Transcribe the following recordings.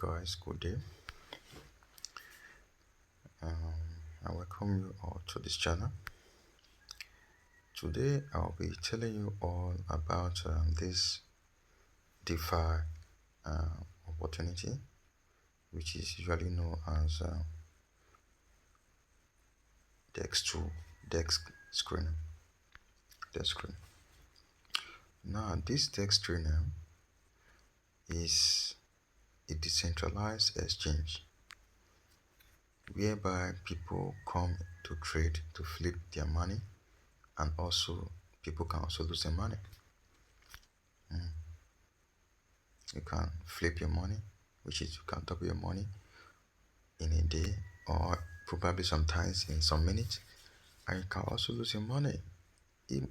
guys, good day. I welcome you all to this channel. Today I'll be telling you all about this DeFi opportunity, which is usually known as DEX2, DEX screener. Now, this DEX screener is a decentralized exchange whereby people come to trade, to flip their money, and also people can also lose their money. You can flip your money, which is you can double your money in a day or probably sometimes in some minutes, and you can also lose your money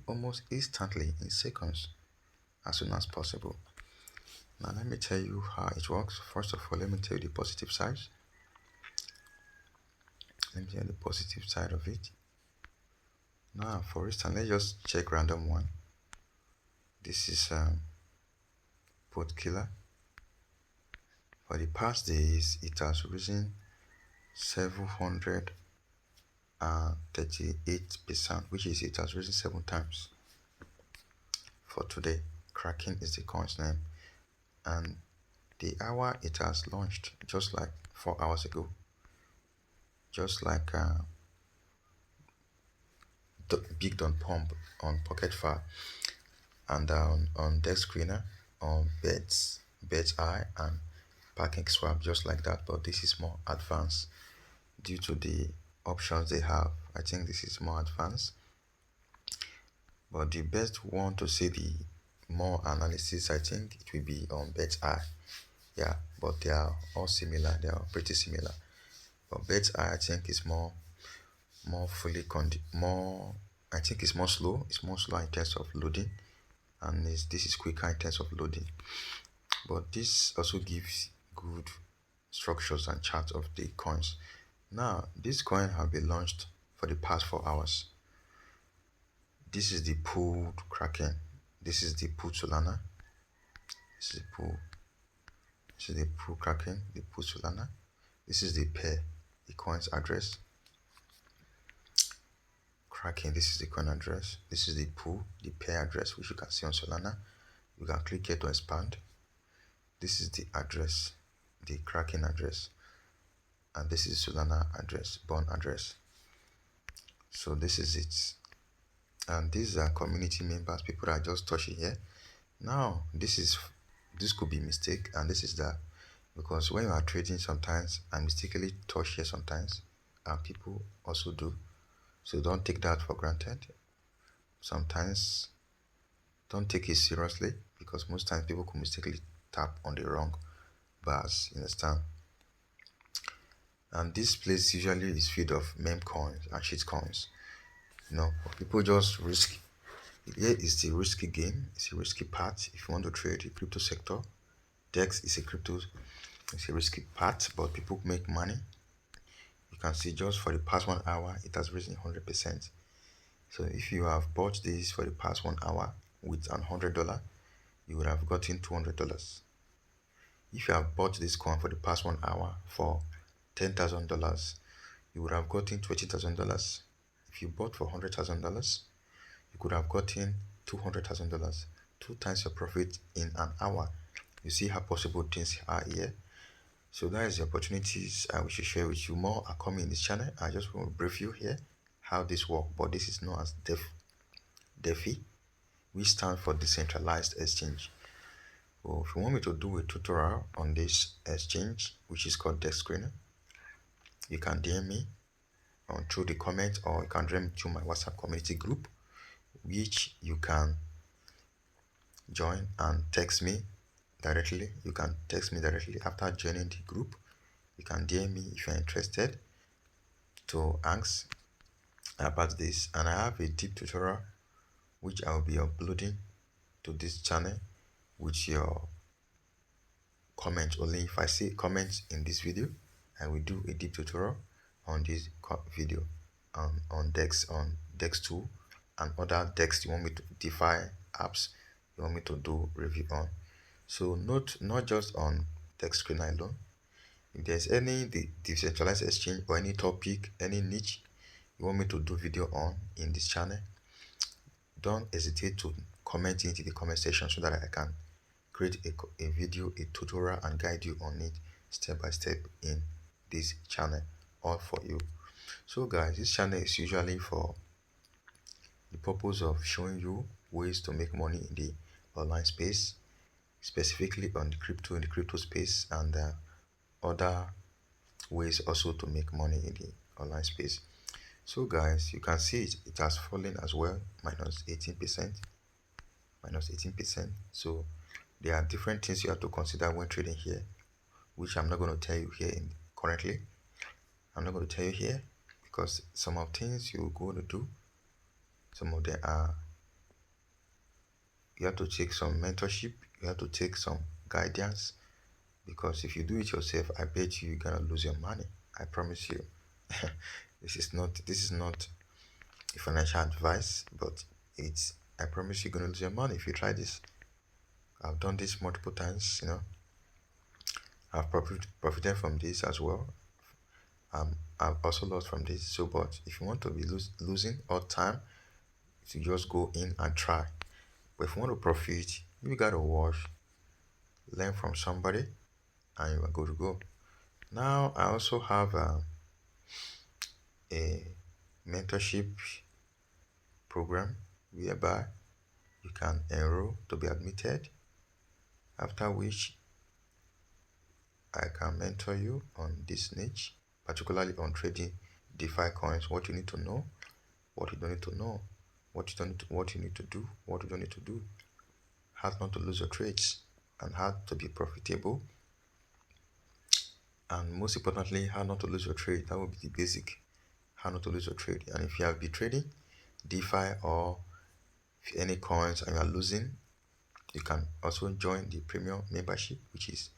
almost instantly in seconds, as soon as possible. Now let me tell you how it works. First of all, let me tell you the positive side. Let me tell you the positive side of it. Now, for instance, let's just check random one. This is port killer. For the past days, it has risen 738%, which is it has risen 7 times. For today, Kraken is the coin's name, and the hour it has launched just like 4 hours ago, just like the big don pump on Pocket Far and on Dex Screener, on Beds Eye and Parking Swap, just like that. But this is more advanced due to the options they have. I think this is more advanced, but the best one to see the more analysis, I think it will be on Beds Eye. Yeah, but they are all similar. They are pretty similar, but Beds Eye I think is more fully more. I think it's more slow. It's more slow in terms of loading, and this is quicker in terms of loading. But this also gives good structures and charts of the coins. Now, this coin have been launched for the past 4 hours. This is the pooled Kraken. This is the pooled Solana. This is the pool. This is the pool Kraken, the pool Solana. This is the pair, the coin's address. Kraken, this is the coin address. This is the pool, the pair address, which you can see on Solana. You can click here to expand. This is the address, the Kraken address, and this is Solana address, bond address. So this is it, and these are community members, people that are just touching here. Now this could be mistake, and this is that, because when you are trading, sometimes I mistakenly touch here sometimes, and people also do. So don't take that for granted. Sometimes don't take it seriously, because most times people could mistakenly tap on the wrong bars, you understand? And this place usually is filled of meme coins and shit coins. People just risk. Here is the risky game. It's a risky part. If you want to trade the crypto sector, DEX is it's a risky part, but people make money. You can see just for the past 1 hour, it has risen 100%. So if you have bought this for the past 1 hour with $100, you would have gotten $200. If you have bought this coin for the past 1 hour for $10,000, you would have gotten $20,000. If you bought for $100,000, you could have gotten $200,000, 2 times your profit in an hour. You see how possible things are here. So that is the opportunities I wish to share with you. More are coming in this channel. I just want to brief you here how this works, but this is known as DeFi, which stands for decentralized exchange. So if you want me to do a tutorial on this exchange, which is called Dex Screener, you can DM me through the comment, or you can DM me to my WhatsApp community group, which you can join and text me directly. You can text me directly after joining the group. You can DM me if you're interested to ask about this, and I have a deep tutorial which I will be uploading to this channel with your comment only. If I see comments in this video, I will do a deep tutorial on this video on Dex2 and other Dex you want me to DeFi apps you want me to do review on. So not just on Dex Screener alone, If there's any decentralized exchange or any topic, any niche you want me to do video on in this channel, don't hesitate to comment it in the comment section so that I can create a video, a tutorial, and guide you on it step by step in this channel, all for you. So guys, this channel is usually for the purpose of showing you ways to make money in the online space, specifically on in the crypto space, and other ways also to make money in the online space. So guys, you can see it has fallen as well, minus 18%, minus 18%. So there are different things you have to consider when trading here, which I'm not going to tell you here currently. I'm not going to tell you here because some of things you're going to do, some of them are, you have to take some mentorship, you have to take some guidance, because if you do it yourself, I bet you're gonna lose your money. I promise you. This is not a financial advice, but I promise you're gonna lose your money if you try this. I've done this multiple times, I've profited from this as well. I've also lost from this. So, but if you want to be losing all time, you just go in and try. But if you want to profit, you gotta watch, learn from somebody, and you are good to go. Now, I also have a mentorship program whereby you can enroll to be admitted, after which I can mentor you on this niche, particularly on trading DeFi coins, what you need to know, what you don't need to know, what you need to do, what you don't need to do, how not to lose your trades, and how to be profitable, and most importantly, how not to lose your trade. That will be the basic, how not to lose your trade. And if you have been trading DeFi or any coins and you are losing, you can also join the premium membership, which is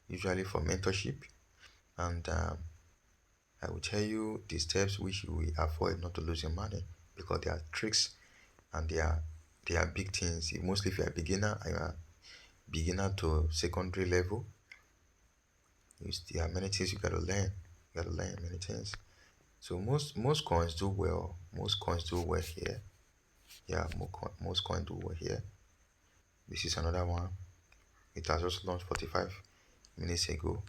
usually for mentorship. And I will tell you the steps which you will avoid not to lose your money, because there are tricks and they are big things. Mostly if you are a beginner and you are beginner to secondary level, there are many things you gotta learn. You gotta learn many things. So most coins do well. Most coins do well here. Yeah, most coins do well here. This is another one. It has just launched 45 minutes ago.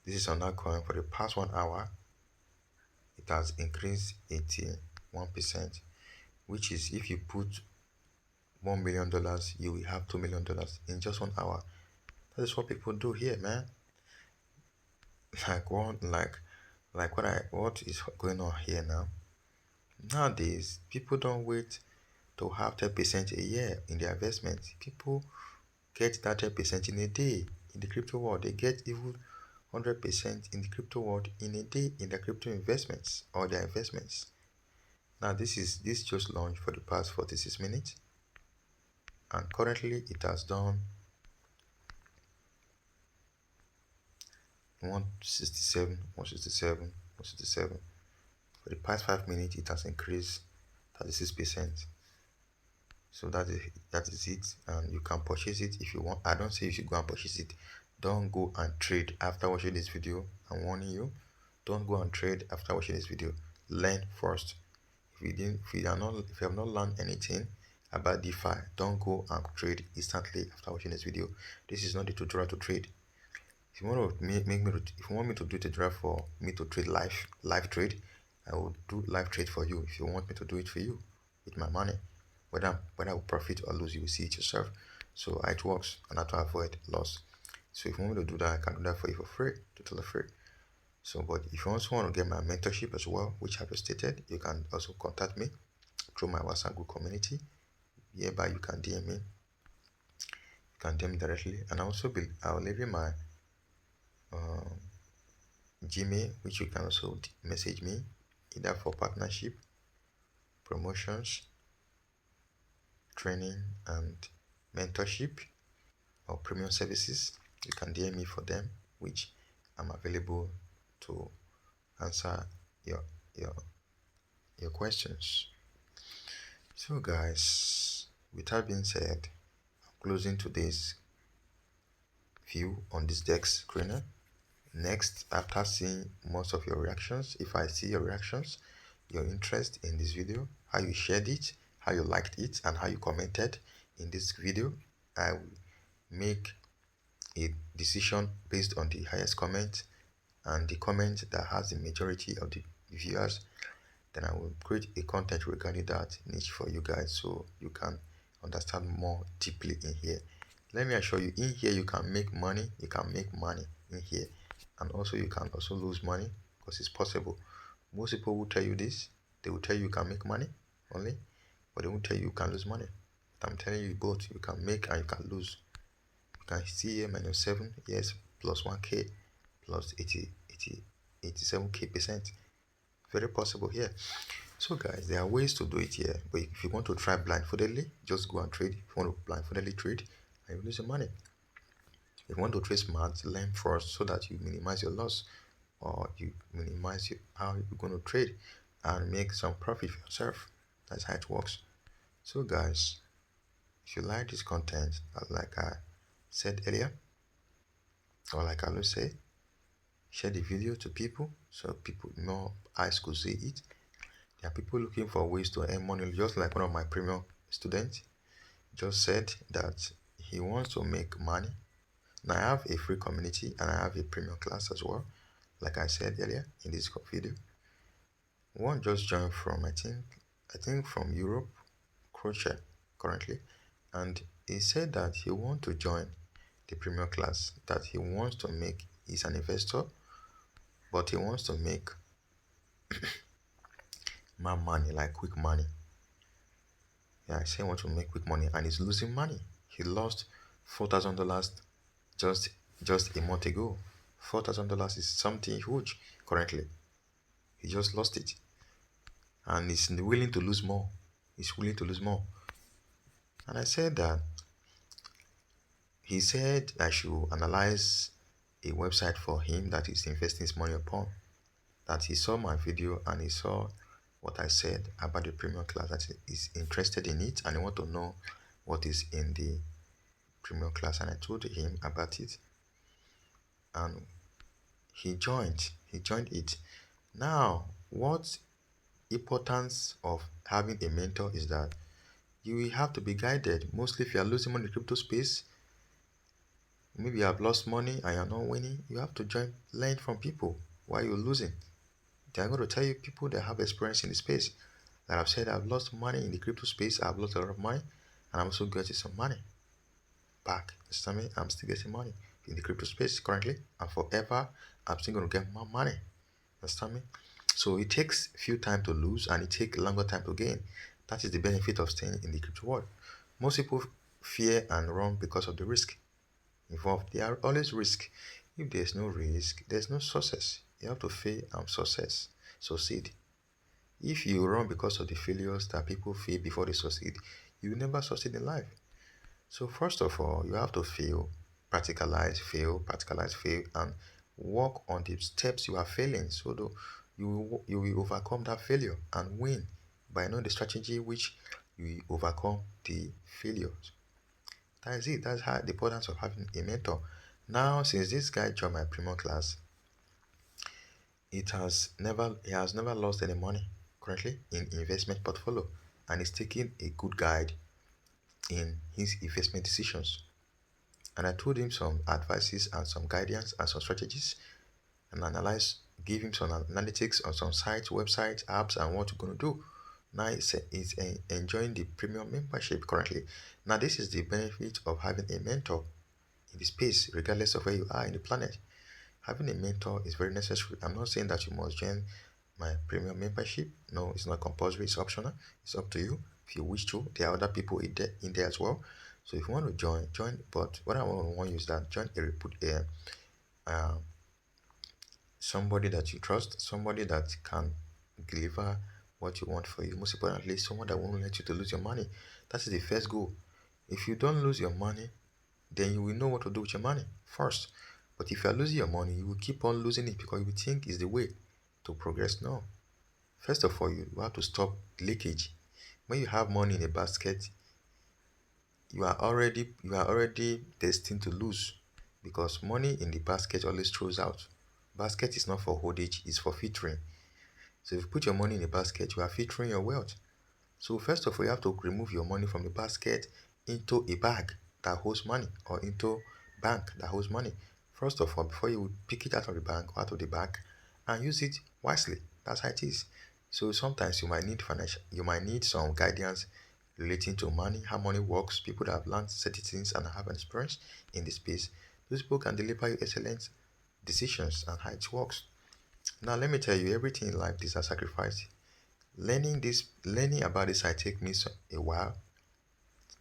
This is another coin. For the past 1 hour, it has increased 81%, which is, if you put $1 million, you will have $2 million in just 1 hour. That is what people do here, man. Like what is going on here now? Nowadays, people don't wait to have 10% a year in their investments. People get that 10% in a day. In the crypto world, they get even 100% in the crypto world in a day in their crypto investments or their investments. Now this just launched for the past 46 minutes, and currently it has done 167, 167, 167. For the past 5 minutes, it has increased 36%. So that is it, and you can purchase it if you want. I don't say you should go and purchase it. Don't go and trade after watching this video. I'm warning you. Don't go and trade after watching this video. Learn first. If you have not learned anything about DeFi, don't go and trade instantly after watching this video. This is not the tutorial to trade. If you want to if you want me to do a tutorial for me to trade live trade, I will do live trade for you. If you want me to do it for you with my money, whether I will profit or lose, you will see it yourself. So it works, and how to avoid loss. So if you want me to do that, I can do that for you for free, totally free. So, but if you also want to get my mentorship as well, which I have stated, you can also contact me through my WhatsApp group community. Hereby, you can DM me. You can DM me directly, and I'll leave you my Gmail, which you can also message me either for partnership, promotions, training, and mentorship, or premium services. You can DM me for them, which I'm available to answer your your questions. So guys, with that being said, I'm closing today's view on this desk screener. Next, after seeing most of your reactions, if I see your reactions, your interest in this video, how you shared it, how you liked it, and how you commented in this video, I will make a decision based on the highest comment and the comment that has the majority of the viewers. Then I will create a content regarding that niche for you guys so you can understand more deeply in here. Let me assure you, in here you can make money. You can make money in here, and also you can also lose money because it's possible. Most people will tell you this. They will tell you can make money only, but they won't tell you can lose money. But I'm telling you both. You can make and you can lose. You can see here -7, yes, plus 1k, plus 87k percent. Very possible here. So guys, there are ways to do it here, but if you want to try blindfoldedly, just go and trade. If you want to blindfoldedly trade and you lose your money, if you want to trade smart, learn first so that you minimize your loss, or you minimize how you're going to trade and make some profit for yourself. That's how it works. So guys, if you like this content, like I said earlier, or like I will say, share the video to people so people more eyes could see it. There are people looking for ways to earn money, just like one of my premium students just said that he wants to make money. Now I have a free community and I have a premium class as well, like I said earlier in this video. One just joined from I think from Europe, Croatia currently, and he said that he wants to join the premium class, that he wants to make, he's an investor, but he wants to make more money, like quick money. Yeah, I say want to make quick money and he's losing money. He lost $4,000 just just a month ago. $4,000 is something huge currently. He just lost it. And he's willing to lose more. He's willing to lose more. And I said that he said I should analyze a website for him that he's investing his money upon. That he saw my video and he saw what I said about the premium class, that he's interested in it and he want to know what is in the premium class, and I told him about it and he joined it. Now what importance of having a mentor is that you will have to be guided. Mostly if you are losing money in the crypto space, maybe you have lost money and you're not winning, you have to learn from people while you're losing. They're going to tell you people that have experience in the space. Like I've said, I've lost money in the crypto space, I've lost a lot of money, and I'm also getting some money back. Understand me? I'm still getting money in the crypto space currently, and forever I'm still going to get more money. Understand me? So it takes few time to lose and it takes longer time to gain. That is the benefit of staying in the crypto world. Most people fear and run because of the risk involved. There are always risk. If there's no risk, there's no success. You have to fail and succeed. If you run because of the failures that people fail before they succeed, you will never succeed in life. So first of all, you have to fail, practicalize, fail, and work on the steps you are failing. So you will overcome that failure and win by knowing the strategy which you will overcome the failures. That is it. That's how the importance of having a mentor. Now, since this guy joined my premium class, he has never lost any money currently in investment portfolio, and he's taking a good guide in his investment decisions. And I told him some advices and some guidance and some strategies and give him some analytics on some sites, websites, apps, and what we're going to do. Now he's enjoying the premium membership currently. Now this is the benefit of having a mentor in the space, regardless of where you are in the planet. Having a mentor is very necessary. I'm not saying that you must join my premium membership. No, it's not compulsory, it's optional. It's up to you if you wish to. There are other people in there as well. So if you want to join. But what I want you is that join uh, somebody that you trust, somebody that can deliver what you want for you. Most importantly, someone that won't let you to lose your money. That is the first goal. If you don't lose your money, then you will know what to do with your money first. But if you are losing your money, you will keep on losing it because you think is the way to progress. No. First of all, you have to stop leakage. When you have money in a basket, you are already destined to lose. because money in the basket always throws out. Basket is not for holdage, it's for filtering. So if you put your money in a basket, you are filtering your wealth. So first of all, you have to remove your money from the basket into a bag that holds money, or into bank that holds money. First of all, before you pick it out of the bank or out of the bag and use it wisely. That's how it is. So sometimes you might need some guidance relating to money, how money works, people that have learned certain things and have experience in this space. Those people can deliver you excellent decisions and how it works. Now let me tell you, everything in life is a sacrifice. Learning about this I take me a while.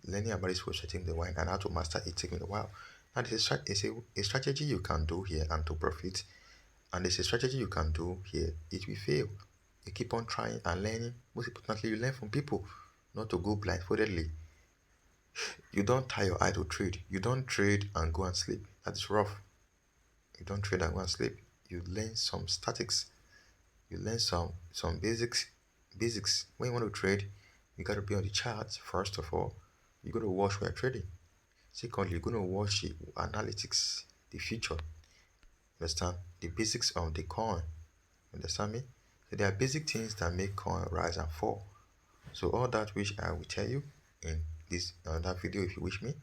Learning about this process take me a while, and how to master it take me a while. And it's a strategy you can do here and to profit. And it's a strategy you can do here. It will fail. You keep on trying and learning. Most importantly, you learn from people, not to go blindfoldedly. You don't tie your eye to trade. You don't trade and go and sleep. That is rough. You don't trade and go and sleep. You learn some statics. You learn some basics. When you want to trade, you got to be on the charts first of all. You got to watch where you're trading. Secondly, you're going to watch the analytics, the future. Understand the basics of the coin. Understand me? So there are basic things that make coin rise and fall. So all that which I will tell you in this that video, if you wish me.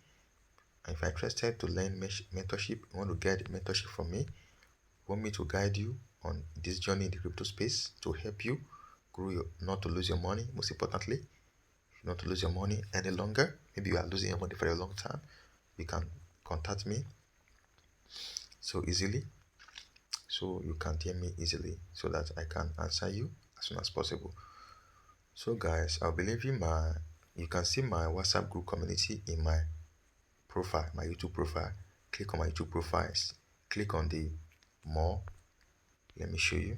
And if you're interested to learn mentorship, you want to get mentorship from me, want me to guide you on this journey in the crypto space to help you grow not to lose your money, most importantly, not to lose your money any longer. Maybe you are losing your money for a long time. You can contact me so easily. So you can DM me easily so that I can answer you as soon as possible. So guys, I'll be leaving you can see my WhatsApp group community in my profile, my YouTube profile. Click on my YouTube profiles. Click on the more. Let me show you.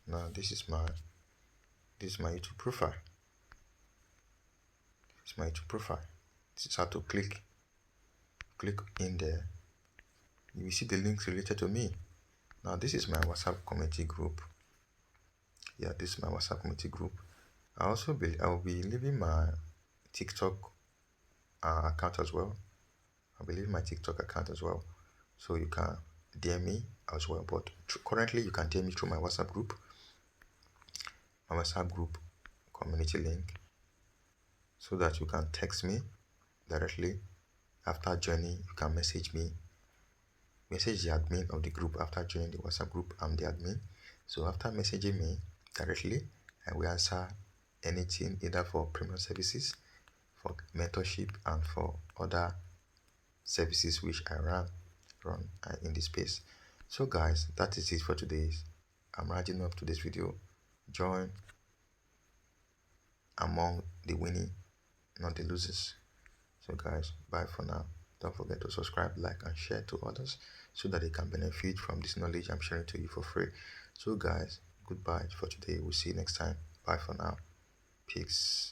Now this is my YouTube profile. This is my YouTube profile. This is how to click in there. You will see the links related to me. Now this is my WhatsApp community group. Yeah, this is my WhatsApp community group. I will be leaving my TikTok account as well. I'll be leaving my TikTok account as well, so you can DM me as well. But currently, you can DM me through my WhatsApp group. My WhatsApp group community link, so that you can text me directly after joining. You can message me. Message the admin of the group after joining the WhatsApp group. I'm the admin. So after messaging me directly, I will answer anything either for premium services, for mentorship, and for other services which I run in this space. So guys, that is it for today. I'm wrapping up today's video. Join among the winning, not the losers. So guys, bye for now. Don't forget to subscribe, like, and share to others so that they can benefit from this knowledge I'm sharing to you for free. So guys, goodbye for today. We'll see you next time. Bye for now. Peace.